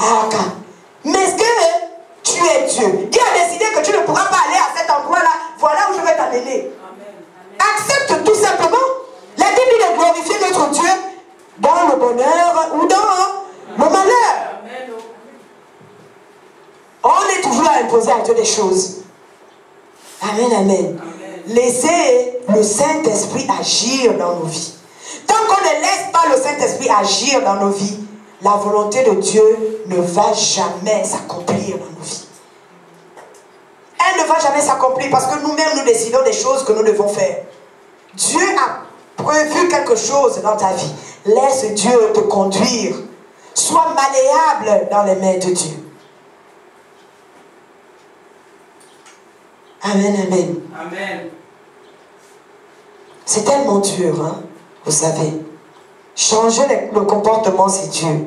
Ah, mais est-ce que tu es Dieu? Dieu a décidé que tu ne pourras pas aller à cet endroit-là. Voilà où je vais t'amener. Accepte tout simplement. La Bible dit de glorifier notre Dieu dans le bonheur ou dans le malheur. On est toujours à imposer à Dieu des choses. Amen, amen. Laissez le Saint-Esprit agir dans nos vies. Tant qu'on ne laisse pas le Saint-Esprit agir dans nos vies, la volonté de Dieu ne va jamais s'accomplir dans nos vies. Elle ne va jamais s'accomplir parce que nous-mêmes nous décidons des choses que nous devons faire. Dieu a prévu quelque chose dans ta vie. Laisse Dieu te conduire. Sois malléable dans les mains de Dieu. Amen, amen. Amen. C'est tellement dur, hein, vous savez. Changer le comportement, c'est Dieu.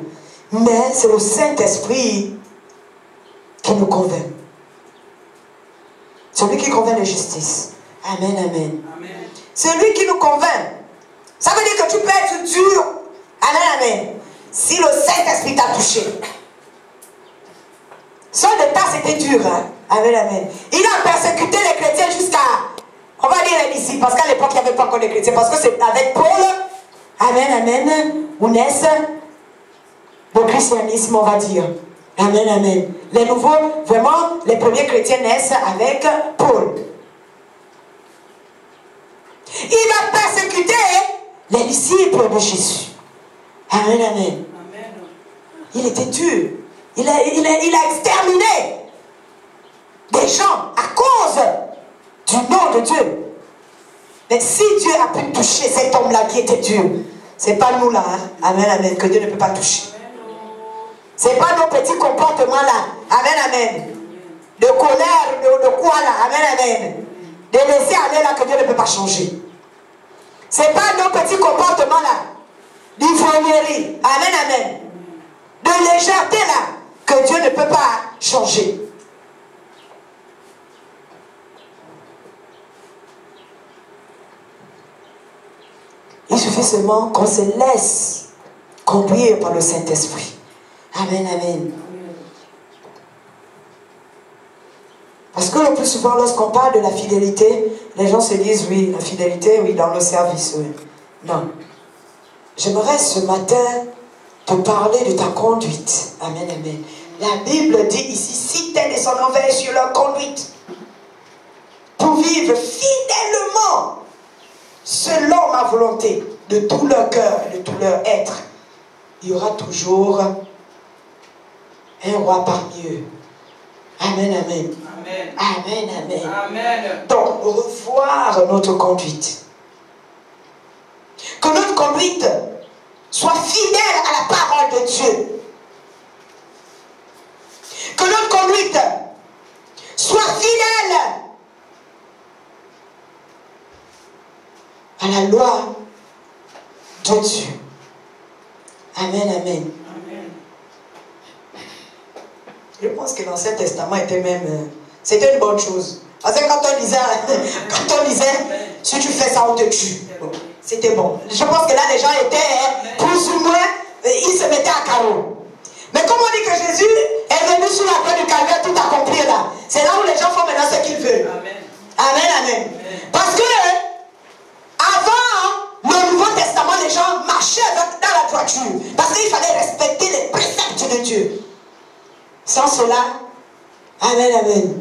Mais c'est le Saint-Esprit qui nous convainc. Celui qui convainc de justice. Amen, amen. C'est lui qui nous convainc. Ça veut dire que tu peux être dur. Amen, amen. Si le Saint-Esprit t'a touché. Son départ, c'était dur, hein. Amen, amen. Il a persécuté les chrétiens jusqu'à, on va dire ici, parce qu'à l'époque, il n'y avait pas encore de chrétiens. Parce que c'est avec Paul, amen, amen, où naissent le christianisme, on va dire. Amen, amen. Les nouveaux, vraiment, les premiers chrétiens naissent avec Paul. Il a persécuté les disciples de Jésus. Amen, amen. Il était dur. Il a exterminé des gens à cause du nom de Dieu. Mais si Dieu a pu toucher cet homme-là qui était dur, c'est pas nous là, hein? Amen, amen, que Dieu ne peut pas toucher. C'est pas nos petits comportements là. Amen, amen. De colère, de quoi là. Amen, amen. De laisser aller là que Dieu ne peut pas changer. C'est pas nos petits comportements là. D'ivrognerie. Amen, amen. De légèreté là que Dieu ne peut pas changer. Il suffit seulement qu'on se laisse conduire par le Saint-Esprit. Amen, amen. Parce que le plus souvent, lorsqu'on parle de la fidélité, les gens se disent, oui, la fidélité, oui, dans le service, oui. Non. J'aimerais ce matin te parler de ta conduite. Amen, amen. La Bible dit ici, si tes descendants veillent sur leur conduite, pour vivre fidèlement, selon ma volonté, de tout leur cœur et de tout leur être, il y aura toujours un roi parmi eux. Amen, amen. Amen. Amen, amen. Amen. Donc, revoir notre conduite. Que notre conduite soit fidèle à la parole de Dieu. Que notre conduite soit fidèle à la loi de Dieu. Amen, amen. Je pense que l'Ancien Testament était même... c'était une bonne chose. Parce que quand on disait, si tu fais ça, on te tue. C'était bon. Je pense que là, les gens étaient plus ou moins, ils se mettaient à carreau. Mais comme on dit que Jésus est venu sur la croix du calvaire tout accomplir là, c'est là où les gens font maintenant ce qu'ils veulent. Amen, amen. Parce que avant le Nouveau Testament, les gens marchaient dans la droiture. Parce qu'il fallait respecter les préceptes de Dieu. Sans cela, amen, amen.